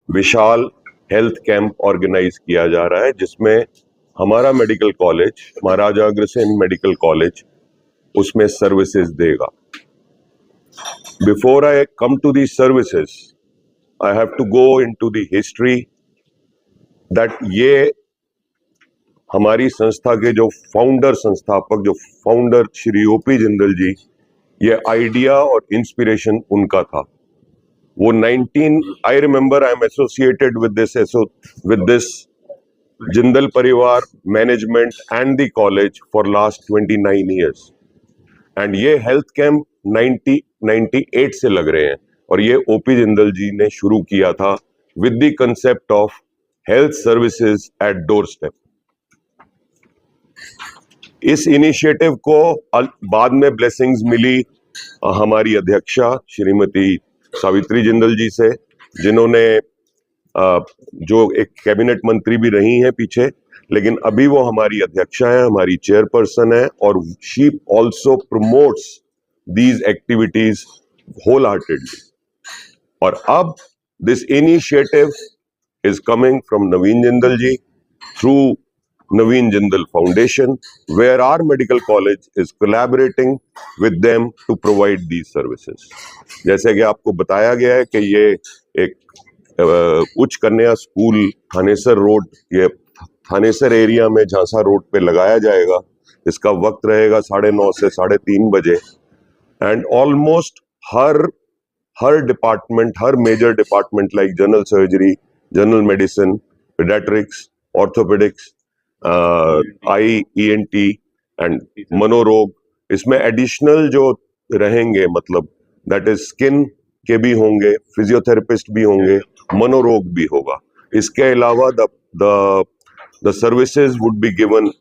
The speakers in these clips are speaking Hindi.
विशाल हेल्थ कैंप ऑर्गेनाइज किया जा रहा है, जिसमें हमारा medical college, Maharaja Agrasen medical college, उसमें सर्विसेज देगा. Before I come to the services, I have to go into the history that ये हमारी संस्था के जो संस्थापक श्री ओपी जिंदल जी, ये आइडिया और इंस्पिरेशन उनका था. वो 19 I remember, I am associated with this Jindal परिवार management and the college for last 29 years. And ये हेल्थ कैंप 1998 से लग रहे हैं, और ये ओपी जिंदल जी ने शुरू किया था with the concept of health services at door step. इस इनिशिएटिव को बाद में ब्लेसिंग्स मिली हमारी अध्यक्षा श्रीमती सावित्री जिंदल जी से, जिन्होंने जो एक कैबिनेट मंत्री भी रही हैं पीछे, लेकिन अभी वो हमारी अध्यक्षा है, हमारी चेयरपर्सन है, और she also promotes these activities wholeheartedly. और अब this initiative is coming from Naveen Jindal ji through Naveen Jindal Foundation, where our medical college is collaborating with them to provide these services. जैसे कि आपको बताया गया है कि ये एक उच्च कन्या स्कूल थानेसर रोड, ये थानेसर एरिया में झांसा रोड पे लगाया जाएगा. इसका वक्त रहेगा 9:30 से 3:30 बजे. एंड ऑलमोस्ट हर डिपार्टमेंट, हर major department like general surgery, general medicine, paediatrics, orthopaedics, ENT and मनोरोग, इसमें एडिशनल जो रहेंगे, मतलब दैट इज स्किन के भी होंगे, फिजियोथेरेपिस्ट भी होंगे, मनोरोग भी होगा. इसके अलावा the services would be given,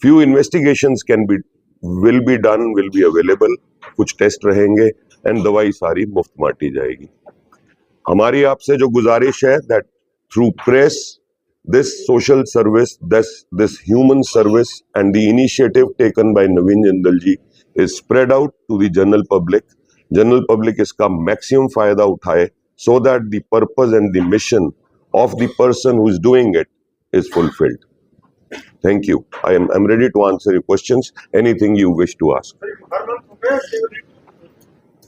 few investigations will be available, कुछ टेस्ट रहेंगे, एंड दवाई सारी मुफ्त बांटी जाएगी. हमारी आपसे जो गुजारिश है that through press, this social service, this human service and the initiative taken by Naveen Jindal ji is spread out to the general public. General public इसका maximum फायदा उठाए, so that the purpose and the mission of the person who is doing it is fulfilled. Thank you. I'm ready to answer your questions. Anything you wish to ask.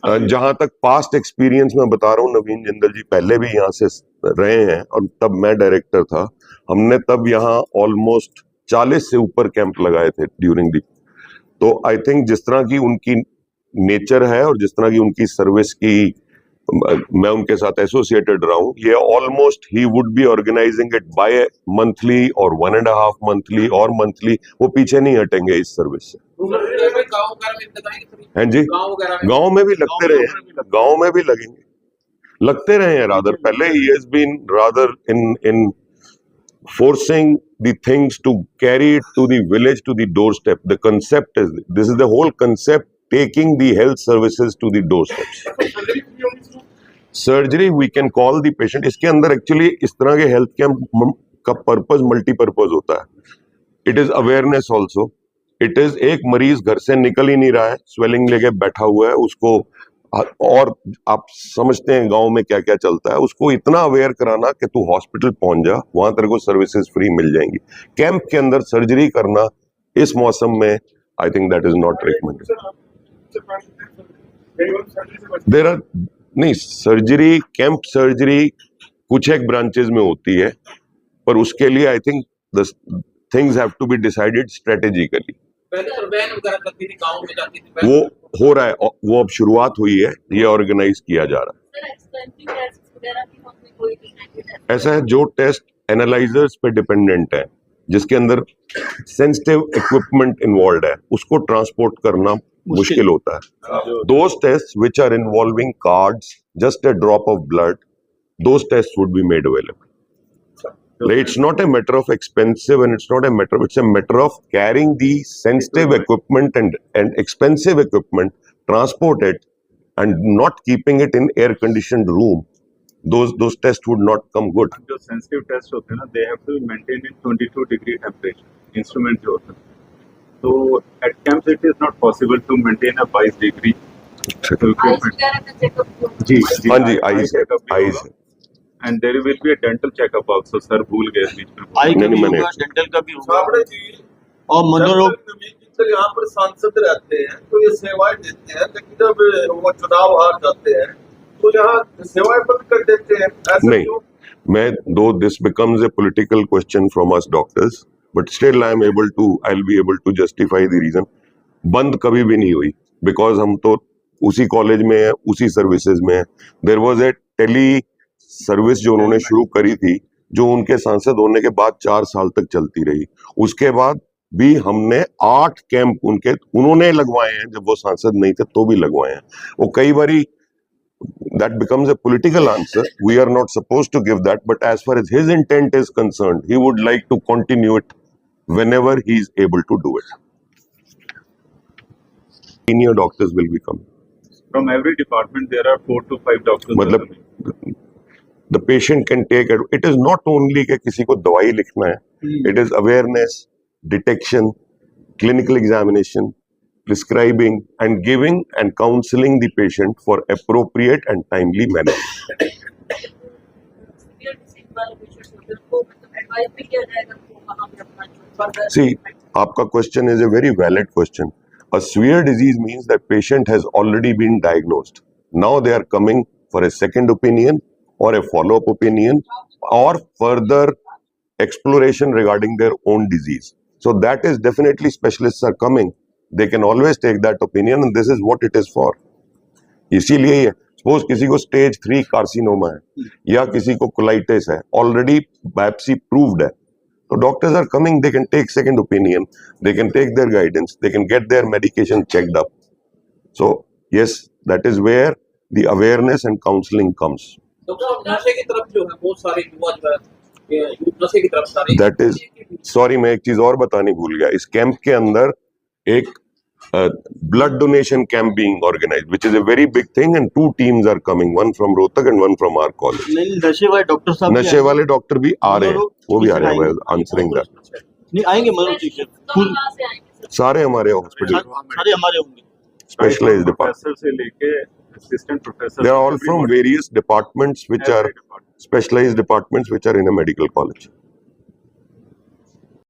जहां तक पास्ट एक्सपीरियंस में बता रहा हूँ, नवीन जिंदल जी पहले भी यहाँ से रहे हैं, और तब मैं डायरेक्टर था. हमने तब यहाँ ऑलमोस्ट 40 से ऊपर कैंप लगाए थे ड्यूरिंग दी. तो आई थिंक जिस तरह की उनकी नेचर है और जिस तरह की उनकी सर्विस की मैं उनके साथ एसोसिएटेड रहा हूँ, ये ऑलमोस्ट ही would be organising it bimonthly और 1.5 मंथली और मंथली. वो पीछे नहीं हटेंगे इस सर्विस से. हैं जी, गांव में भी लगते रहे हैं, गांव में भी लगते रहे हैं. रादर पहले ही has been rather in forcing the things to carry it to the village, to the doorstep. The concept is, this is the whole concept, taking the health services to the doorsteps. Surgery we can call the patient. इसके अंदर एक्चुअली इस तरह के हेल्थ कैंप का पर्पज मल्टीपर्पज होता है. It is awareness also. It is एक मरीज घर से निकल ही नहीं रहा है, स्वेलिंग लेके बैठा हुआ है, उसको, और आप समझते हैं गांव में क्या क्या चलता है, उसको इतना अवेयर कराना कि तू हॉस्पिटल पहुंच जा, वहां तेरे को सर्विसेज फ्री मिल जाएंगी. कैंप के अंदर सर्जरी करना इस मौसम में, I think that is not recommended. There are नहीं, सर्जरी, कैंप सर्जरी कुछ एक ब्रांचेस में होती है, पर उसके लिए I think the things have to be decided strategically. वो हो रहा है, वो अब शुरुआत हुई है, ये ऑर्गेनाइज किया जा रहा है. ऐसा है, जो टेस्ट एनालाइजर्स पे डिपेंडेंट है, जिसके अंदर सेंसिटिव इक्विपमेंट इन्वॉल्व है, उसको ट्रांसपोर्ट करना मुश्किल होता है. Those test which are involving cards, just a drop of blood, those test would be made available. It's not a matter of expensive, and it's a matter of carrying the sensitive equipment and expensive equipment, transport it, and not keeping it in air conditioned room. Those tests would not come good. जो sensitive tests होते हैं ना, they have to be maintained in 22-degree temperature. Instrument जो होता है, तो at camps it is not possible to maintain a 22 degree. जी, हाँ जी, आइस है. and there will be a dental checkup also. Sir, भूल गए बीच में. आई का नहीं, भी मैंने- होगा, डेंटल का भी होगा छाबड़े जी और मनोरोग। जब तक मित्र यहाँ पर सांसद रहते हैं तो ये सेवाएं देते हैं, लेकिन जब वो चुनाव हार जाते हैं तो यहाँ सेवाएं बंद कर देते हैं, ऐसा नहीं, क्यों? मैं though this becomes a political question from us doctors, but still I'll be able to justify the reason. बंद कभी भी नहीं हुई, because हम तो उसी कॉलेज में है, उसी सर्विसेज में है. There was a tele service जो उन्होंने शुरू करी थी, जो उनके सांसद होने के बाद 4 साल तक चलती रही. उसके बाद भी हमने 8 कैंप उन्होंने लगवाए हैं, जब वो सांसद नहीं थे तो भी लगवाए हैं. वो कई बारी that becomes a political answer. We are not supposed to give that, but as far as his intent is concerned, he would like to continue it whenever he is able to do it. Senior doctors will be coming. From every department there are 4 to 5 doctors. मतलब the patient can take it. It is not only कि किसी को दवाई लिखना है. It is awareness, detection, clinical examination, prescribing and giving and counseling the patient for appropriate and timely manner. See, आपका question is a very valid question. A severe disease means that patient has already been diagnosed. Now they are coming for a second opinion or a follow-up opinion or further exploration regarding their own disease. So that is definitely specialists are coming. They can always take that opinion and this is what it is for. इसीलिए ये सपोज किसी को स्टेज 3 कार्सिनोमा है या किसी को कोलाइटिस है, ऑलरेडी बायोप्सी प्रूव्ड है, तो doctors are coming, they can take second opinion, they can take their guidance, they can get their medication checked up. So yes, that is where the awareness and counselling comes. Doctor नशे की तरफ जो है बहुत सारे युवा जो है यूथ नशे की तरफ सारे. दैट इज सॉरी, मैं एक चीज और बतानी भूल गया. इस कैंप के अंदर एक blood donation camp being organized, which is a very big thing, and 2 teams are coming, one from Rohtak and one from our college. नहीं, नशे वाले डॉक्टर साहब भी नशे वाले डॉक्टर भी आ रहे हैं, वो भी आ रहे हैं. आंसरिंग दैट, नहीं आएंगे, मनोरोग जी फुल सारे हमारे हॉस्पिटल सारे हमारे होंगे. स्पेशलाइज्ड डिपार्टमेंट, प्रोफेसर से लेके assistant professor, they are all from various departments which are specialized departments which are in a medical college.